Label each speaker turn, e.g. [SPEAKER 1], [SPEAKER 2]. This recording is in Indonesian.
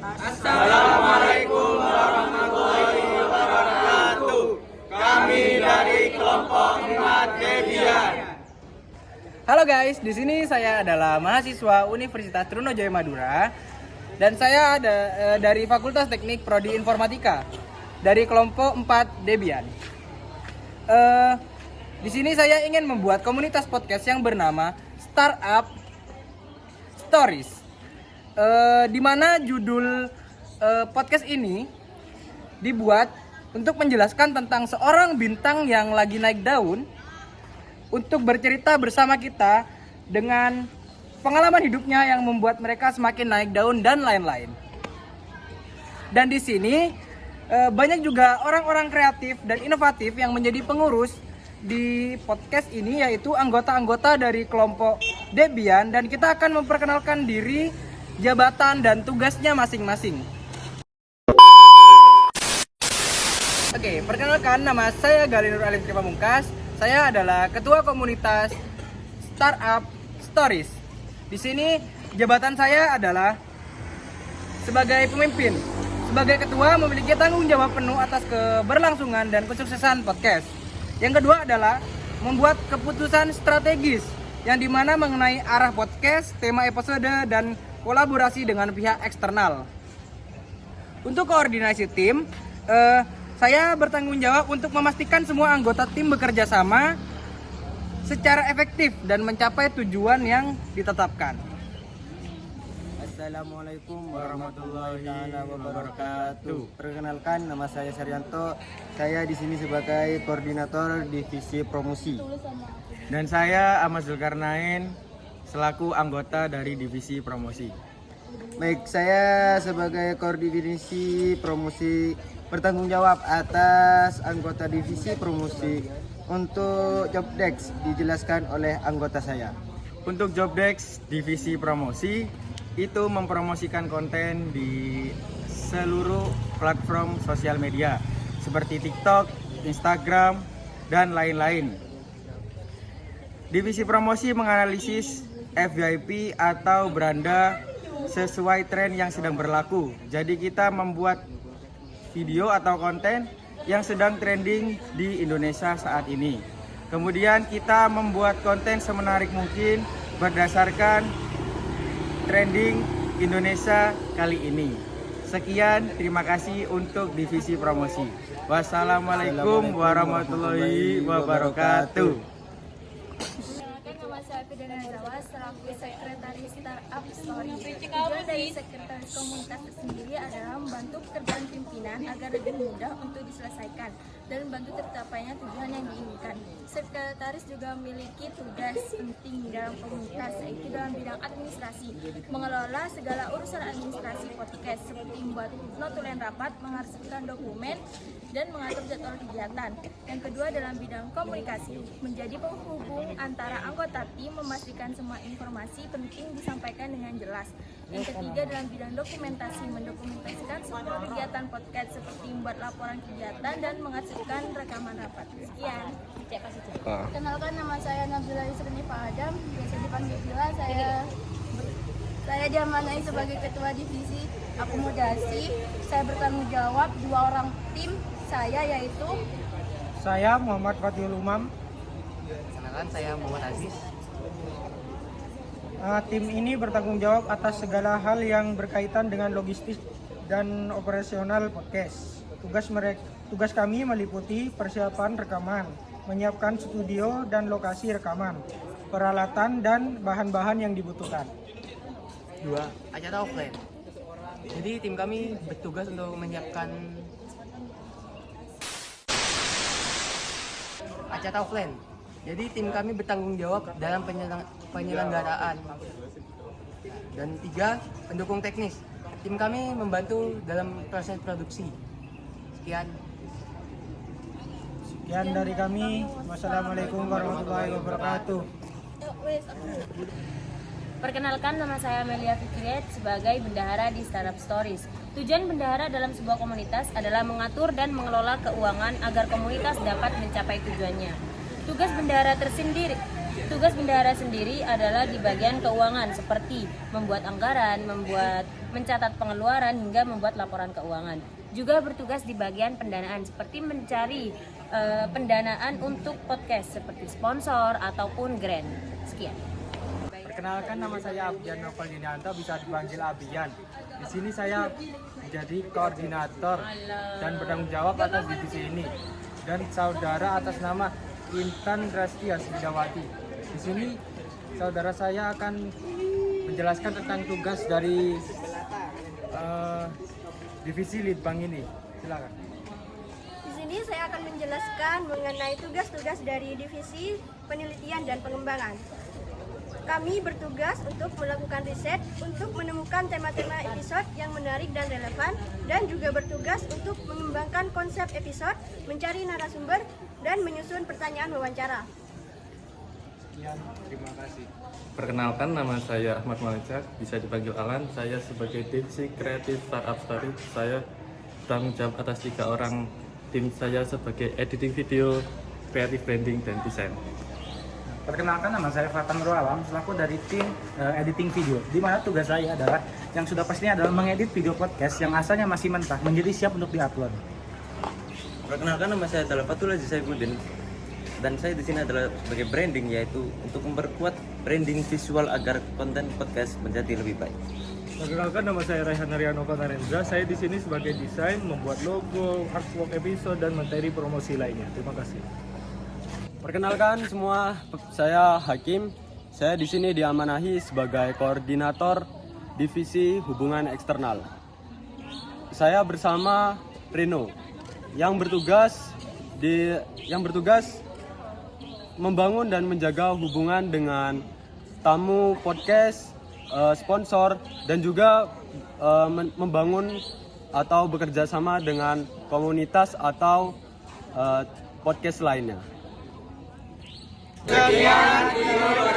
[SPEAKER 1] Assalamualaikum warahmatullahi wabarakatuh. Kami dari kelompok 4 Debian.
[SPEAKER 2] Halo guys, di sini saya adalah mahasiswa Universitas Trunojoyo Madura dan saya ada dari Fakultas Teknik Prodi Informatika dari kelompok 4 Debian. Di sini saya ingin membuat komunitas podcast yang bernama Startup Stories. Di mana judul podcast ini dibuat untuk menjelaskan tentang seorang bintang yang lagi naik daun untuk bercerita bersama kita dengan pengalaman hidupnya yang membuat mereka semakin naik daun dan lain-lain. Dan di sini banyak juga orang-orang kreatif dan inovatif yang menjadi pengurus di podcast ini, yaitu anggota-anggota dari kelompok Debian, dan kita akan memperkenalkan diri, jabatan dan tugasnya masing-masing. Oke, perkenalkan, nama saya Galinur Alim Pamungkas. Saya adalah ketua komunitas Startup Stories. Di sini jabatan saya adalah sebagai pemimpin. Sebagai ketua memiliki tanggung jawab penuh atas keberlangsungan dan kesuksesan podcast. Yang kedua adalah membuat keputusan strategis yang dimana mengenai arah podcast, tema episode, dan kolaborasi dengan pihak eksternal. Untuk koordinasi tim, saya bertanggung jawab untuk memastikan semua anggota tim bekerja sama secara efektif dan mencapai tujuan yang ditetapkan.
[SPEAKER 3] Assalamualaikum warahmatullahi wabarakatuh. Perkenalkan, nama saya Saryanto. Saya di sini sebagai koordinator divisi promosi.
[SPEAKER 1] Dan saya Ahmad Zulkarnain selaku anggota dari divisi promosi.
[SPEAKER 3] Baik, saya sebagai koordinasi promosi bertanggung jawab atas anggota divisi promosi. Untuk job desk dijelaskan oleh anggota saya.
[SPEAKER 1] Untuk job desk divisi promosi itu mempromosikan konten di seluruh platform sosial media seperti TikTok, Instagram, dan lain-lain. Divisi promosi menganalisis FYP atau beranda sesuai tren yang sedang berlaku. Jadi kita membuat video atau konten yang sedang trending di Indonesia saat ini. Kemudian kita membuat konten semenarik mungkin berdasarkan trending Indonesia kali ini. Sekian, terima kasih untuk divisi promosi. Wassalamualaikum warahmatullahi wabarakatuh.
[SPEAKER 4] Nama saya Fidana Zawa selaku sekretaris Startup Story. Tujuan dari sekretaris komunitas sendiri adalah membantu pekerjaan pimpinan agar lebih mudah untuk diselesaikan dan membantu tercapainya tujuan yang diinginkan. Sekretaris juga memiliki tugas penting dalam komunitas, yaitu dalam bidang administrasi, mengelola segala urusan administrasi podcast seperti membuat notulen rapat, mengarsipkan dokumen, dan mengatur jadwal kegiatan. Yang kedua dalam bidang komunikasi, menjadi penghubung antara anggota tim, memastikan semua informasi penting disampaikan dengan jelas. Yang ketiga dalam bidang dokumentasi, mendokumentasikan semua kegiatan podcast seperti membuat laporan kegiatan dan mengarsipkan rekaman rapat. Sekian.
[SPEAKER 5] Kenalkan, nama saya Nabila Yusrinifa Adam, biasa dipanggil Bila. Saya diamanai sebagai ketua divisi akomodasi. Saya bertanggung jawab 2 orang tim saya, yaitu
[SPEAKER 2] Saya Muhammad Fatihul Umam.
[SPEAKER 6] Kenalkan, saya Muhammad Aziz.
[SPEAKER 2] Tim ini bertanggung jawab atas segala hal yang berkaitan dengan logistik dan operasional podcast. Tugas kami meliputi persiapan rekaman, menyiapkan studio dan lokasi rekaman, peralatan dan bahan-bahan yang dibutuhkan.
[SPEAKER 6] 2. Acara offline. Jadi tim kami bertugas untuk menyiapkan acara offline. Jadi tim kami bertanggung jawab dalam penyelenggaraan. Dan 3. Pendukung teknis. Tim kami membantu dalam proses produksi. Sekian.
[SPEAKER 2] Sekian dari kami. Wassalamualaikum warahmatullahi wabarakatuh.
[SPEAKER 7] Perkenalkan, nama saya Amelia Fikriet sebagai bendahara di Startup Stories. Tujuan bendahara dalam sebuah komunitas adalah mengatur dan mengelola keuangan agar komunitas dapat mencapai tujuannya. Tugas bendahara sendiri adalah di bagian keuangan seperti membuat anggaran, membuat mencatat pengeluaran hingga membuat laporan keuangan. Juga bertugas di bagian pendanaan seperti mencari pendanaan untuk podcast seperti sponsor ataupun grant. Sekian.
[SPEAKER 1] Perkenalkan, nama saya Abdian Novalinianto, bisa dipanggil Abian. Di sini saya menjadi koordinator dan bertanggung jawab atas divisi ini. Dan saudara atas nama Intan Rastia Sidawati. Di sini saudara saya akan menjelaskan tentang tugas dari divisi Litbang ini. Silakan.
[SPEAKER 5] Di sini saya akan menjelaskan mengenai tugas-tugas dari divisi penelitian dan pengembangan. Kami bertugas untuk melakukan riset untuk menemukan tema-tema episode yang menarik dan relevan, dan juga bertugas untuk mengembangkan konsep episode, mencari narasumber, dan menyusun pertanyaan wawancara.
[SPEAKER 1] Sekian, terima kasih.
[SPEAKER 8] Perkenalkan, nama saya Ahmad Malicak, bisa dipanggil Alan. Saya sebagai divisi kreatif Startup Story. Saya tanggung jawab atas 3 orang tim saya sebagai editing video, creative branding, dan desain.
[SPEAKER 9] Perkenalkan, nama saya Fatan Nurul Alam, selaku dari tim editing video, di mana tugas saya adalah yang sudah pastinya adalah mengedit video podcast yang asalnya masih mentah menjadi siap untuk diupload.
[SPEAKER 10] Perkenalkan, nama saya adalah Fatul Aziz Saifuddin, dan saya di sini adalah sebagai branding, yaitu untuk memperkuat branding visual agar konten podcast menjadi lebih baik.
[SPEAKER 11] Perkenalkan, nama saya Raihan Ariano Narendra. Saya di sini sebagai desain, membuat logo, artwork episode, dan materi promosi lainnya. Terima kasih.
[SPEAKER 12] Perkenalkan semua, saya Hakim. Saya di sini diamanahi sebagai koordinator divisi hubungan eksternal. Saya bersama Rino yang bertugas membangun dan menjaga hubungan dengan tamu podcast, sponsor, dan juga membangun atau bekerja sama dengan komunitas atau podcast lainnya.
[SPEAKER 1] Sekian video